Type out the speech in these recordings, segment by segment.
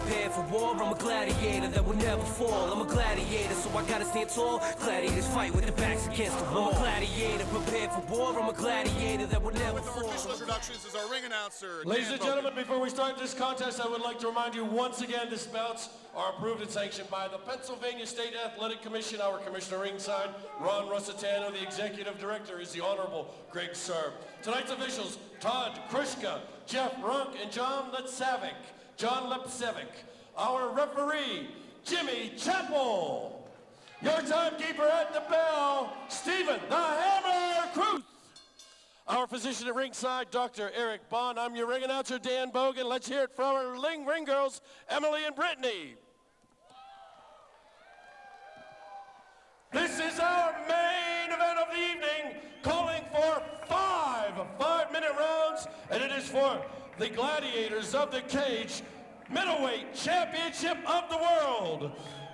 prepared for war. I'm a gladiator that will never fall. I'm a gladiator, so I gotta stand tall. Gladiators fight with their backs against the wall. I'm a gladiator prepared for war. I'm a gladiator that will never fall. Official introductions is our ring announcer. Ladies and gentlemen, before we start this contest, I would like to remind you once again this bouts are approved and sanctioned by the Pennsylvania State Athletic Commission. Our commissioner ringside, Ron Russitano. The executive director is the Honorable Greg Serb. Tonight's officials, Todd Krushka, Jeff Runk, and John Lepsevic. Our referee, Jimmy Chappell. Your timekeeper at the bell, Stephen the Hammer Cruz. Our physician at ringside, Dr. Eric Bond. I'm your ring announcer, Dan Bogan. Let's hear it from our ring girls, Emily and Brittany. This is our main event of the evening, calling for five-minute rounds, and it is for the Gladiators of the Cage Middleweight Championship of the World.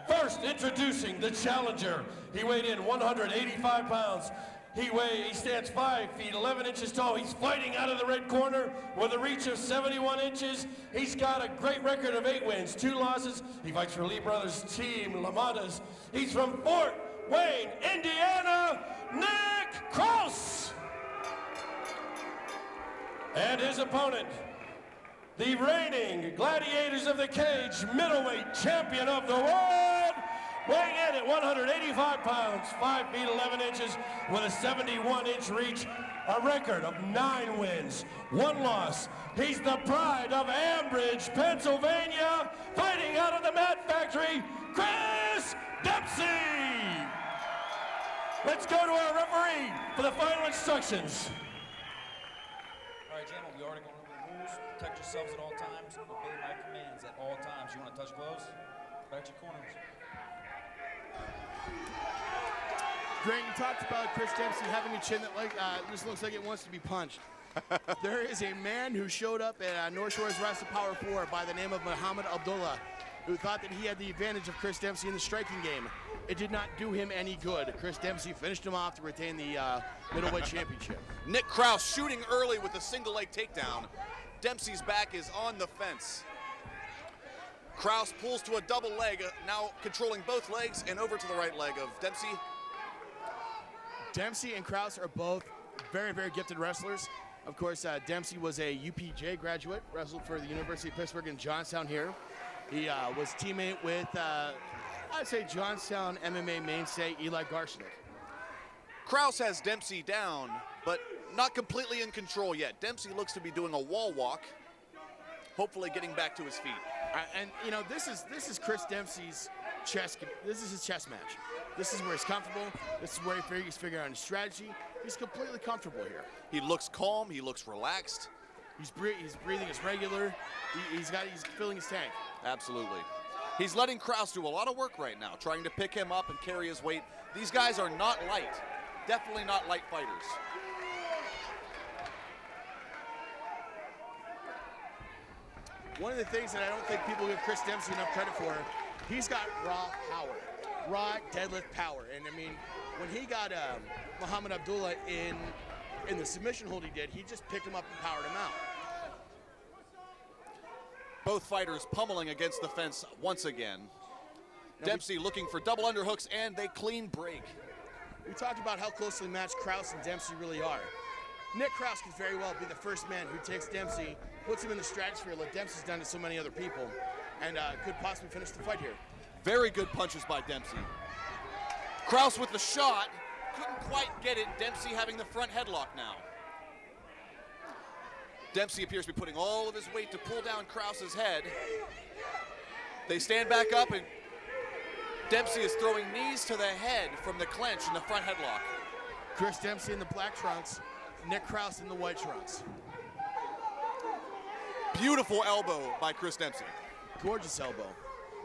First, introducing the challenger. He weighed in 185 pounds. He stands 5 feet 11 inches tall. He's fighting out of the red corner with a reach of 71 inches. He's got a great record of 8 wins, 2 losses. He fights for Lee Brothers Team Lamadas. He's from Fort Wayne, Indiana, Nick Kraus. And his opponent, the reigning Gladiators of the Cage middleweight champion of the world, weighing in at 185 pounds, 5 feet 11 inches, with a 71-inch reach, a record of 9 wins, 1 loss. He's the pride of Ambridge, Pennsylvania, fighting out of the Mat Factory, Chris Dempsey. Let's go to our referee for the final instructions. All right, gentlemen, we already gone over the rules. Protect yourselves at all times. Obey my commands at all times. You want to touch gloves? Back to your corners. Grant, you talked about Chris Dempsey having a chin that just looks like it wants to be punched. There is a man who showed up at North Shores Wrestling Power 4 by the name of Muhammad Abdullah, who thought that he had the advantage of Chris Dempsey in the striking game. It did not do him any good. Chris Dempsey finished him off to retain the middleweight championship. Nick Kraus shooting early with a single leg takedown. Dempsey's back is on the fence. Kraus pulls to a double leg, now controlling both legs and over to the right leg of Dempsey. Dempsey and Kraus are both very, very gifted wrestlers. Of course, Dempsey was a UPJ graduate, wrestled for the University of Pittsburgh and Johnstown here. He was teammate with, I'd say, Johnstown MMA mainstay Eli Garshnick. Kraus has Dempsey down, but not completely in control yet. Dempsey looks to be doing a wall walk, hopefully getting back to his feet. And you know, this is Chris Dempsey's chess. This is his chess match. This is where he's comfortable. This is where he's figuring out his strategy. He's completely comfortable here. He looks calm. He looks relaxed. He's breathing is regular. He's filling his tank. Absolutely. He's letting Kraus do a lot of work right now, trying to pick him up and carry his weight. These guys are not light. Definitely not light fighters. One of the things that I don't think people give Chris Dempsey enough credit for, he's got raw power, raw deadlift power. And I mean, when he got Muhammad Abdullah in the submission hold he did, he just picked him up and powered him out. Both fighters pummeling against the fence once again. Dempsey looking for double underhooks, and they clean break. We talked about how closely matched Kraus and Dempsey really are. Nick Kraus could very well be the first man who takes Dempsey, puts him in the stratosphere like Dempsey's done to so many other people, and could possibly finish the fight here. Very good punches by Dempsey. Kraus with the shot, couldn't quite get it. Dempsey having the front headlock now. Dempsey appears to be putting all of his weight to pull down Kraus's head. They stand back up, and Dempsey is throwing knees to the head from the clench in the front headlock. Chris Dempsey in the black trunks, Nick Kraus in the white trunks. Beautiful elbow by Chris Dempsey. Gorgeous elbow.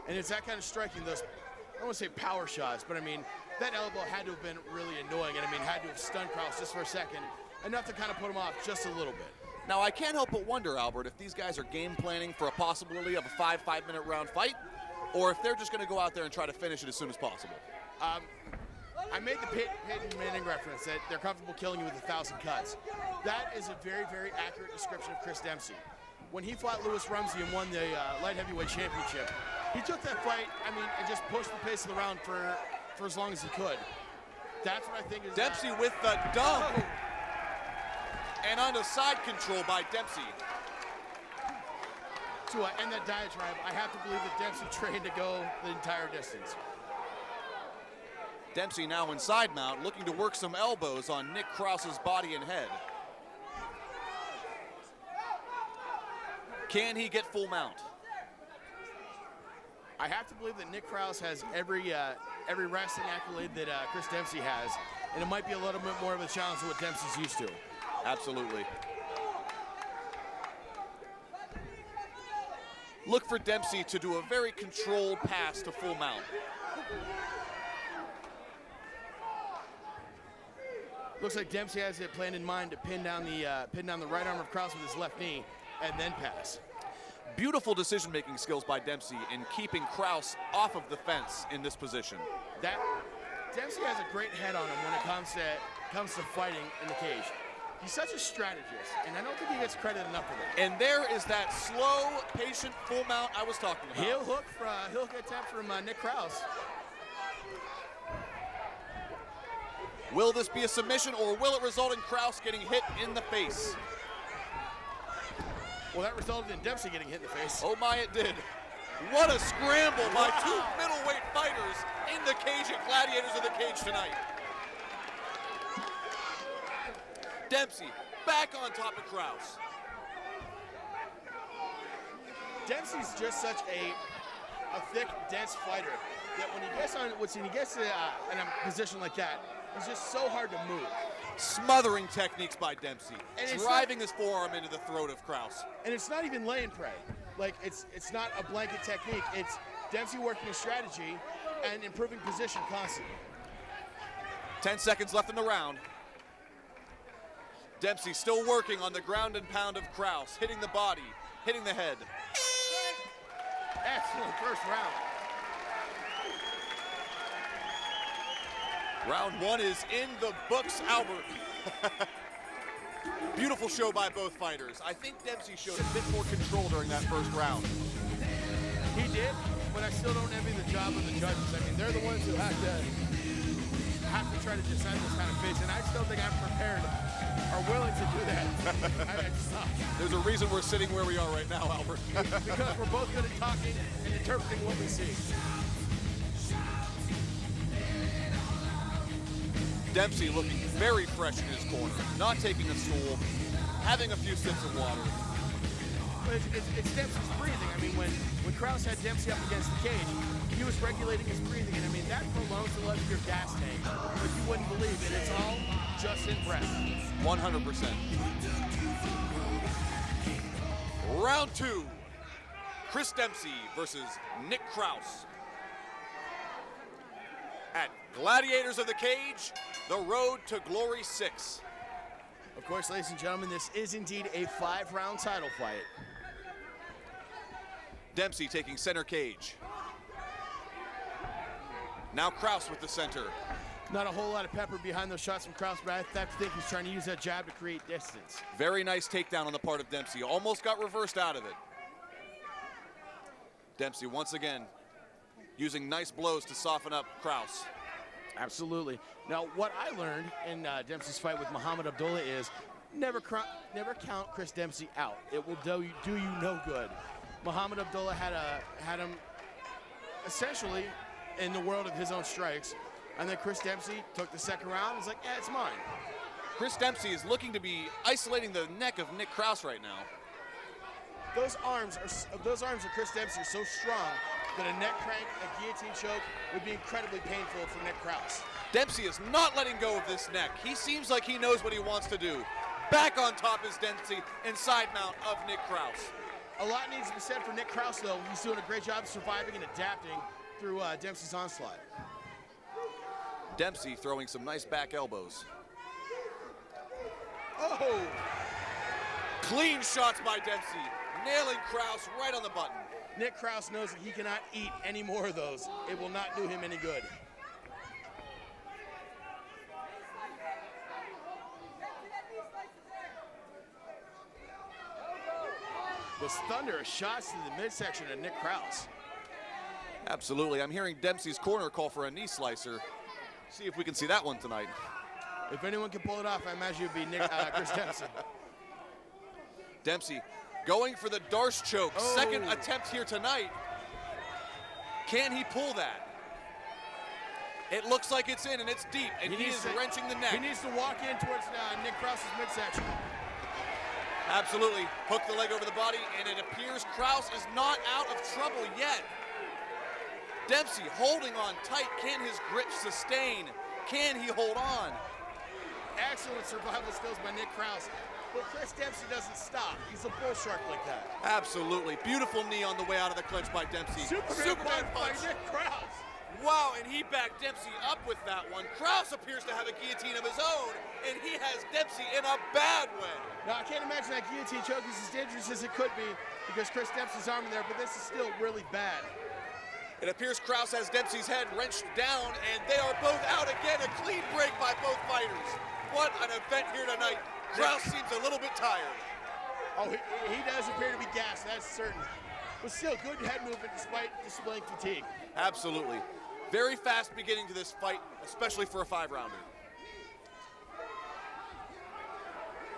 And it's that kind of striking, those, I don't want to say power shots, but I mean, that elbow had to have been really annoying, and I mean, had to have stunned Kraus just for a second, enough to kind of put him off just a little bit. Now, I can't help but wonder, Albert, if these guys are game planning for a possibility of a five-minute round fight, or if they're just going to go out there and try to finish it as soon as possible. I made the Peyton Manning reference that they're comfortable killing you with 1,000 cuts. That is a very, very accurate description of Chris Dempsey. when he fought Louis Rumsey and won the light heavyweight championship, he took that fight, I mean, and just pushed the pace of the round for as long as he could. That's what I think is... Dempsey with the dunk. And onto side control by Dempsey. To end that diatribe, I have to believe that Dempsey trained to go the entire distance. Dempsey now in side mount, looking to work some elbows on Nick Kraus's body and head. Can he get full mount? I have to believe that Nick Kraus has every wrestling accolade that Chris Dempsey has, and it might be a little bit more of a challenge than what Dempsey's used to. Absolutely. Look for Dempsey to do a very controlled pass to full mount. Looks like Dempsey has it planned in mind to pin down the right arm of Kraus with his left knee and then pass. Beautiful decision-making skills by Dempsey in keeping Kraus off of the fence in this position. Dempsey has a great head on him when it comes to fighting in the cage. He's such a strategist, and I don't think he gets credit enough for that. And there is that slow, patient full mount I was talking about. Heel hook attempt from Nick Kraus. Will this be a submission, or will it result in Kraus getting hit in the face? Well, that resulted in Dempsey getting hit in the face. Oh my, it did. What a scramble by two middleweight fighters in the cage at Gladiators of the Cage tonight. Dempsey back on top of Kraus. Dempsey's just such a thick, dense fighter that when he gets in a position like that, he's just so hard to move. Smothering techniques by Dempsey, and driving his forearm into the throat of Kraus. And it's not even lay and pray. Like, it's not a blanket technique. It's Dempsey working a strategy and improving position constantly. 10 seconds left in the round. Dempsey still working on the ground and pound of Kraus, hitting the body, hitting the head. Excellent first round. Round one is in the books, Albert. Beautiful show by both fighters. I think Dempsey showed a bit more control during that first round. He did, but I still don't envy the job of the judges. I mean, they're the ones who have to try to decide this kind of fights, and I still think I'm prepared or willing to do that. I just not. There's a reason we're sitting where we are right now, Albert. Because we're both good at talking and interpreting what we see. Dempsey looking very fresh in his corner, not taking a stool, having a few sips of water. But it's Dempsey's breathing. I mean, when Kraus had Dempsey up against the cage, he was regulating his breathing, and I mean, that prolongs the level of your gas tank. But you wouldn't believe it. It's all just in breath. 100%. Round two, Chris Dempsey versus Nick Kraus. At Gladiators of the Cage, the road to Glory 6. Of course, ladies and gentlemen, this is indeed a 5-round title fight. Dempsey taking center cage. Now Kraus with the center. Not a whole lot of pepper behind those shots from Kraus, but I have to think he's trying to use that jab to create distance. Very nice takedown on the part of Dempsey. Almost got reversed out of it. Dempsey once again using nice blows to soften up Kraus. Absolutely. Now, what I learned in Dempsey's fight with Muhammad Abdullah is never count Chris Dempsey out. It will do you no good. Muhammad Abdullah had him essentially in the world of his own strikes, and then Chris Dempsey took the second round and was like, yeah, it's mine. Chris Dempsey is looking to be isolating the neck of Nick Kraus right now. Those arms of Chris Dempsey are so strong that a neck crank, a guillotine choke would be incredibly painful for Nick Kraus. Dempsey is not letting go of this neck. He seems like he knows what he wants to do. Back on top is Dempsey and side mount of Nick Kraus. A lot needs to be said for Nick Kraus, though. He's doing a great job surviving and adapting through Dempsey's onslaught. Dempsey throwing some nice back elbows. Oh! Clean shots by Dempsey, nailing Kraus right on the button. Nick Kraus knows that he cannot eat any more of those. It will not do him any good. was thunderous shots to the midsection of Nick Kraus. Absolutely. I'm hearing Dempsey's corner call for a knee slicer. See if we can see that one tonight. If anyone can pull it off, I imagine it would be Chris Dempsey. Dempsey going for the Darce Choke. Oh. Second attempt here tonight. Can he pull that? It looks like it's in and it's deep, and he is wrenching the neck. He needs to walk in towards Nick Kraus's midsection. Absolutely. Hook the leg over the body, and it appears Kraus is not out of trouble yet. Dempsey holding on tight. Can his grip sustain? Can he hold on? Excellent survival skills by Nick Kraus. But Chris Dempsey doesn't stop. He's a bull shark like that. Absolutely. Beautiful knee on the way out of the clinch by Dempsey. Superman punch by Nick Kraus. Wow, and he backed Dempsey up with that one. Kraus appears to have a guillotine of his own, and he has Dempsey in a bad way. Now, I can't imagine that guillotine choke is as dangerous as it could be because Chris Dempsey's arm in there, but this is still really bad. It appears Kraus has Dempsey's head wrenched down, and they are both out again. A clean break by both fighters. What an event here tonight. Kraus seems a little bit tired. Oh, he does appear to be gassed, that's certain. But still, good head movement despite displaying fatigue. Absolutely. Very fast beginning to this fight, especially for a 5-rounder.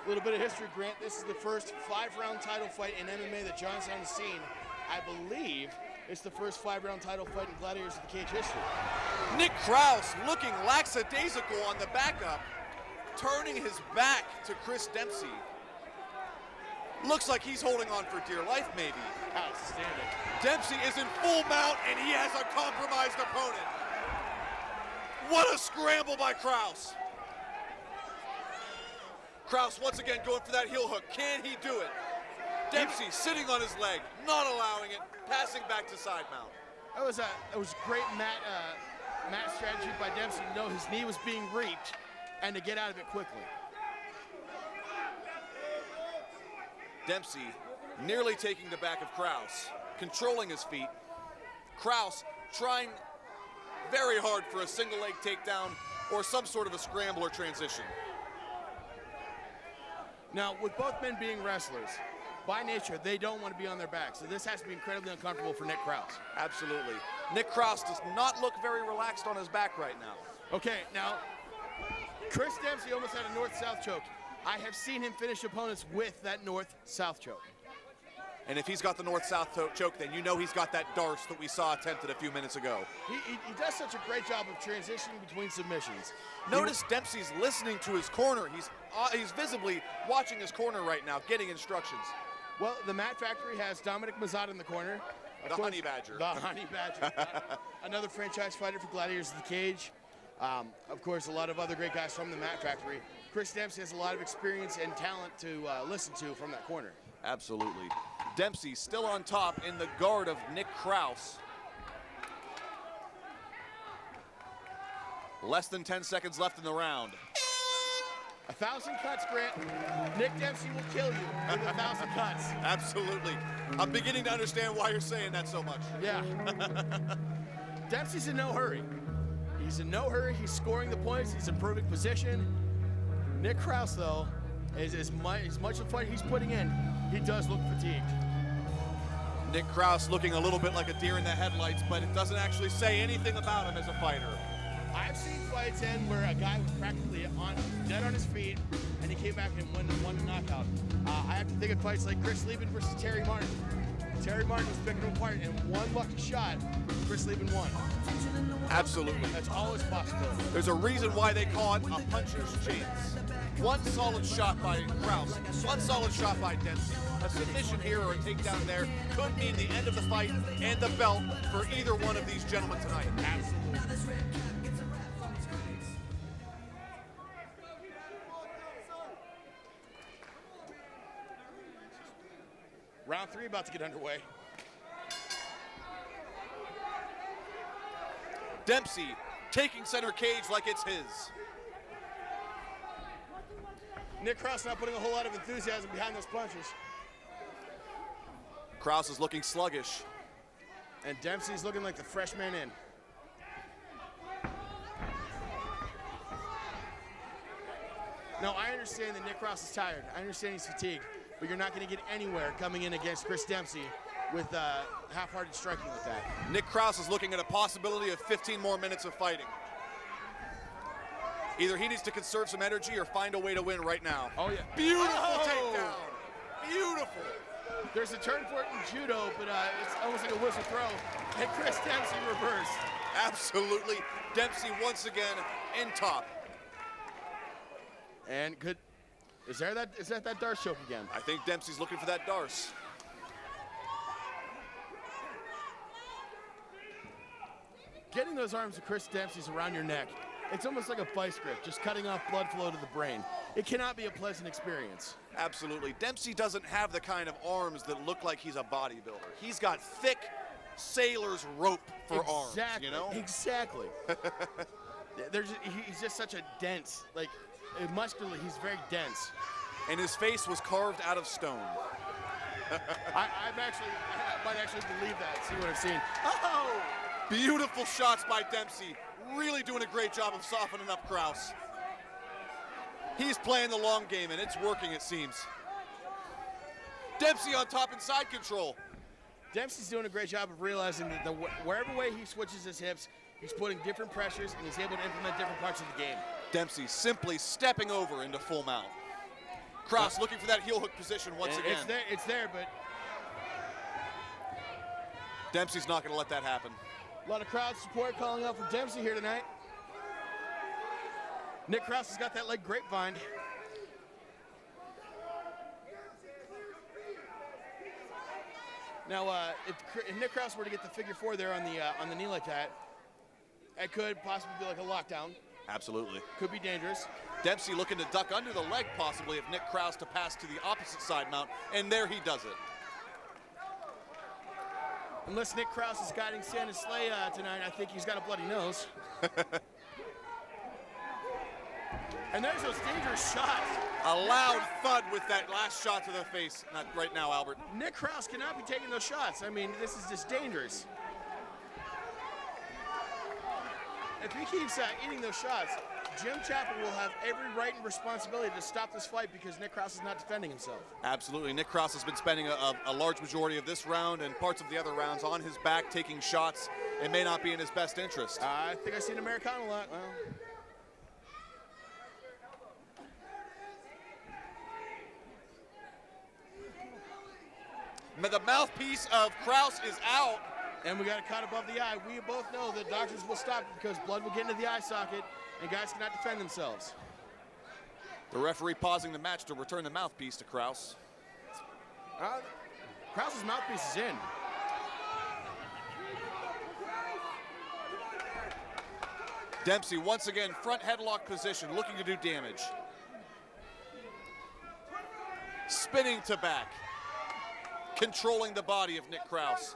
A little bit of history, Grant. This is the first 5-round title fight in MMA that Johnstown has seen. I believe it's the first 5-round title fight in Gladiators of the Cage history. Nick Kraus looking lackadaisical on the backup, turning his back to Chris Dempsey. Looks like he's holding on for dear life, maybe. Outstanding. Dempsey is in full mount, and he has a compromised opponent. What a scramble by Kraus. Kraus once again going for that heel hook. Can he do it? Dempsey sitting on his leg, not allowing it, passing back to side mount. That was great mat strategy by Dempsey to know his knee was being reaped and to get out of it quickly. Dempsey nearly taking the back of Kraus, controlling his feet. Kraus trying very hard for a single leg takedown or some sort of a scramble or transition. Now, with both men being wrestlers, by nature, they don't want to be on their back, so this has to be incredibly uncomfortable for Nick Kraus. Absolutely. Nick Kraus does not look very relaxed on his back right now. Okay, now, Chris Dempsey almost had a north-south choke. I have seen him finish opponents with that north-south choke. And if he's got the north-south choke, then you know he's got that Darce that we saw attempted a few minutes ago. He does such a great job of transitioning between submissions. Notice Dempsey's listening to his corner. He's visibly watching his corner right now, getting instructions. Well, the Mat Factory has Dominic Mazat in the corner. The Honey Badger. The Honey Badger. Another franchise fighter for Gladiators of the Cage. Of course, a lot of other great guys from the Mat Factory. Chris Dempsey has a lot of experience and talent to listen to from that corner. Absolutely. Dempsey still on top in the guard of Nick Kraus. Less than 10 seconds left in the round. 1,000 cuts, Grant. Nick Dempsey will kill you with 1,000 cuts. Absolutely. I'm beginning to understand why you're saying that so much. Yeah. Dempsey's in no hurry. He's in no hurry. He's scoring the points. He's improving position. Nick Kraus, though, as much of the fight he's putting in, he does look fatigued. Nick Kraus looking a little bit like a deer in the headlights, but it doesn't actually say anything about him as a fighter. I've seen fights end where a guy was practically dead on his feet, and he came back and won the knockout. I have to think of fights like Chris Lieben versus Terry Martin. Terry Martin was picking him apart, and one lucky shot, Chris Lieben won. Absolutely. That's always a possibility. There's a reason why they call it a puncher's chance. One solid shot by Kraus, one solid shot by Dempsey. A submission here or a takedown there could mean the end of the fight and the belt for either one of these gentlemen tonight. Absolutely. Round 3 about to get underway. Dempsey taking center cage like it's his. Nick Kraus not putting a whole lot of enthusiasm behind those punches. Kraus is looking sluggish. And Dempsey's looking like the fresh man in. Now, I understand that Nick Kraus is tired. I understand he's fatigued. but you're not going to get anywhere coming in against Chris Dempsey with half-hearted striking like that. Nick Kraus is looking at a possibility of 15 more minutes of fighting. Either he needs to conserve some energy or find a way to win right now. Oh, yeah. Beautiful Oh! takedown. Beautiful. There's a turn for it in judo, but it's almost like a whistle throw. And Chris Dempsey reversed. Absolutely. Dempsey once again in top. And good. Is that Darce Choke again? I think Dempsey's looking for that Darce. Getting those arms of Chris Dempsey's around your neck, it's almost like a vice grip, just cutting off blood flow to the brain. It cannot be a pleasant experience. Absolutely. Dempsey doesn't have the kind of arms that look like he's a bodybuilder. He's got thick sailor's rope for arms, you know? Exactly. He's just such a dense, like, muscularly, he's very dense. And his face was carved out of stone. I might actually believe that, see what I've seen. Oh! Beautiful shots by Dempsey. Really doing a great job of softening up Kraus. He's playing the long game, and it's working, it seems. Dempsey on top in side control. Dempsey's doing a great job of realizing that wherever way he switches his hips, he's putting different pressures, and he's able to implement different parts of the game. Dempsey simply stepping over into full mount. Kraus looking for that heel hook position once again. It's there, but Dempsey's not going to let that happen. a lot of crowd support calling out for Dempsey here tonight. Nick Kraus has got that leg grapevine. Now, if Nick Kraus were to get the figure four there on the knee like that, it could possibly be like a lockdown. Absolutely. Could be dangerous. Dempsey looking to duck under the leg possibly of Nick Kraus to pass to the opposite side mount, and there he does it. Unless Nick Kraus is guiding Santa Slay tonight, I think he's got a bloody nose. And there's those dangerous shots. A loud thud with that last shot to the face. Not right now, Albert. Nick Kraus cannot be taking those shots. I mean, this is just dangerous. If he keeps eating those shots, Jim Chappell will have every right and responsibility to stop this fight because Nick Kraus is not defending himself. Absolutely. Nick Kraus has been spending a large majority of this round and parts of the other rounds on his back, taking shots. It may not be in his best interest. I think I've seen Americano a lot. Well, the mouthpiece of Kraus is out. and we got it caught above the eye. We both know that doctors will stop it because blood will get into the eye socket and guys cannot defend themselves. The referee pausing the match to return the mouthpiece to Kraus. Kraus's mouthpiece is in. Dempsey once again front headlock position, looking to do damage. Spinning to back. Controlling the body of Nick Kraus.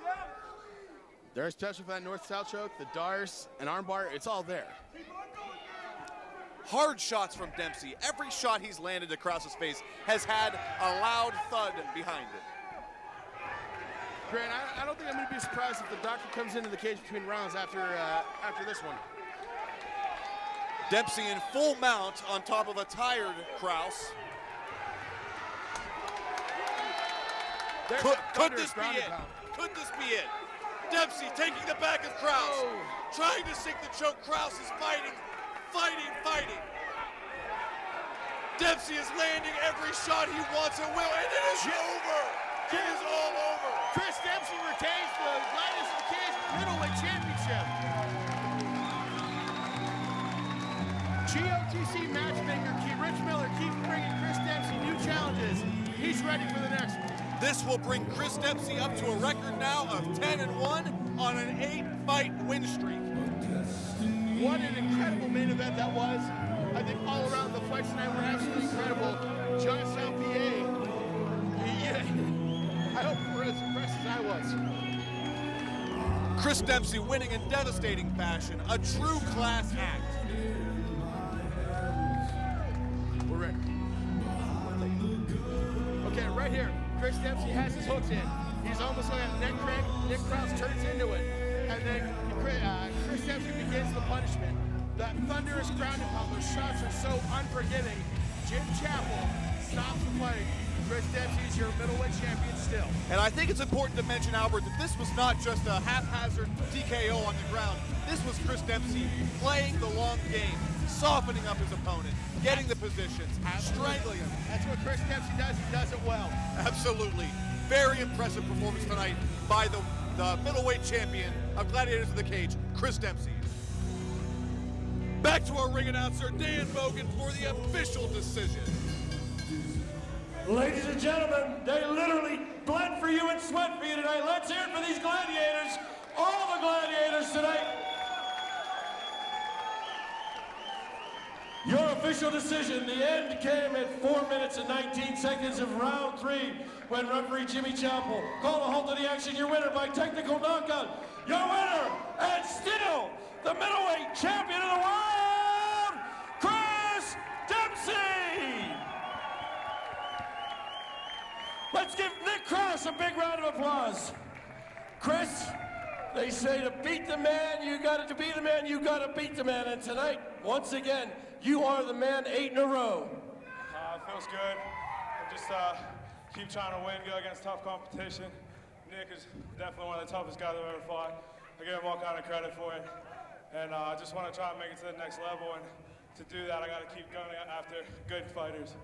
There's special for that north-south choke, the Darce, and armbar, it's all there. Hard shots from Dempsey. Every shot he's landed to Kraus's face has had a loud thud behind it. Grant, I don't think I'm going to be surprised if the doctor comes into the cage between rounds after this one. Dempsey in full mount on top of a tired Kraus. Could this be it? Could this be it? Dempsey taking the back of Kraus. Oh. Trying to sink the choke. Kraus is fighting. Dempsey is landing every shot he wants and will, and it is over. It is all over. Chris Dempsey retains the Gladiators of the Cage Middleweight Championship. GOTC matchmaker Rich Miller keeps bringing Chris Dempsey new challenges. He's ready for the next one. This will bring Chris Dempsey up to a record now of 10-1 on an 8-fight win streak. What an incredible main event that was. I think all around the fights tonight were absolutely incredible. Johnstown, PA. Yeah. I hope you were as impressed as I was. Chris Dempsey winning in devastating fashion. A true class act. We're ready. Okay, right here. Chris Dempsey has his hooks in. He's almost like a neck crank. Nick Kraus turns into it. And then Chris Dempsey begins the punishment. That thunderous ground and pound, those shots are so unforgiving. Jim Chappell stops the fight, Chris Dempsey is your middleweight champion still. And I think it's important to mention, Albert, that this was not just a haphazard TKO on the ground. This was Chris Dempsey playing the long game, softening up his opponent, getting the positions, strangling him. That's what Chris Dempsey does. He does it well. Absolutely. Very impressive performance tonight by the middleweight champion of Gladiators of the Cage, Chris Dempsey. Back to our ring announcer, Dan Bogan, for the official decision. Ladies and gentlemen, they literally bled for you and sweat for you tonight. Let's hear it for these gladiators, all the gladiators tonight. Your official decision, the end came at 4 minutes and 19 seconds of round 3 when referee Jimmy Chappell called a halt to the action. Your winner by technical knockout. Your winner, and still the middleweight champion of the world, Chris Dempsey. Let's give Nick Kraus a big round of applause. Chris, they say to beat the man, you got to beat the man, you got to beat the man. And tonight, once again, you are the man 8 in a row. It feels good. I just keep trying to win, go against tough competition. Nick is definitely one of the toughest guys I've ever fought. I give him all kind of credit for it. And I just want to try and make it to the next level. And to do that, I got to keep going after good fighters.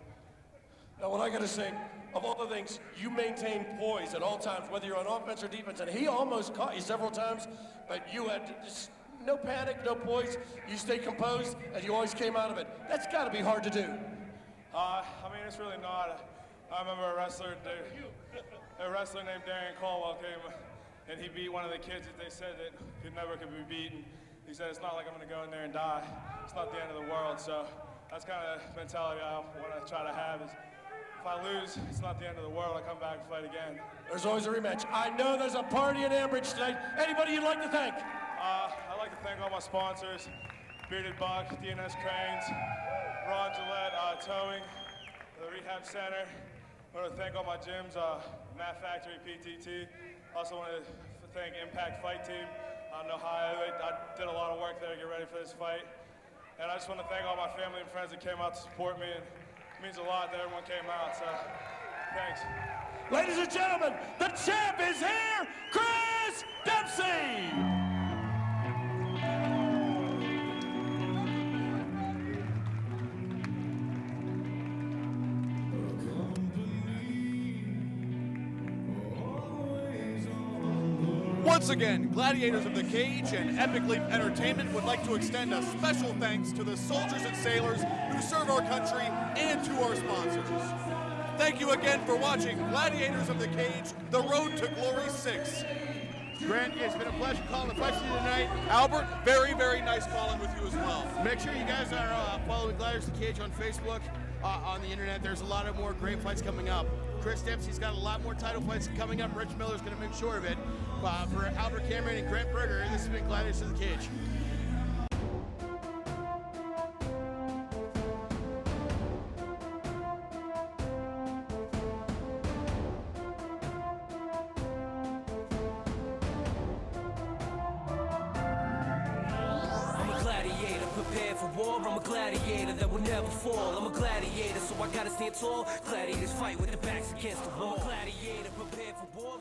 Now, what I got to say, of all the things, you maintain poise at all times, whether you're on offense or defense. And he almost caught you several times, but you had just no panic, no poise. You stayed composed, and you always came out of it. That's got to be hard to do. I mean, it's really not. I remember a wrestler named Darian Caldwell came, and he beat one of the kids that they said that could be beaten. He said, it's not like I'm going to go in there and die. It's not the end of the world. So that's kind of the mentality I want to try to have is, if I lose, it's not the end of the world. I come back and fight again. There's always a rematch. I know there's a party in Ambridge tonight. Anybody you'd like to thank? I'd like to thank all my sponsors, Bearded Buck, DNS Cranes, Ron Gillette Towing, the Rehab Center. I want to thank all my gyms, Matt Factory, PTT. Also want to thank Impact Fight Team out in Ohio. I did a lot of work there to get ready for this fight. And I just want to thank all my family and friends that came out to support me. And it means a lot that everyone came out, so thanks. Ladies and gentlemen, the champ is here, Chris Dempsey! Once again, Gladiators of the Cage and Epic Leap Entertainment would like to extend a special thanks to the soldiers and sailors who serve our country and to our sponsors. Thank you again for watching Gladiators of the Cage, The Road to Glory 6. Grant, it's been a pleasure calling the fights with you tonight. Albert, very, very nice calling with you as well. Make sure you guys are following Gladiators of the Cage on Facebook, on the internet. There's a lot of more great fights coming up. Chris Dempsey's got a lot more title fights coming up. Rich Miller's going to make sure of it. For Albert Cameron and Grant Berger, this has been Gladiators of the Cage. Prepared for war, I'm a gladiator that will never fall. I'm a gladiator, so I gotta stand tall. Gladiators fight with their backs against the wall. I'm a gladiator prepared for war.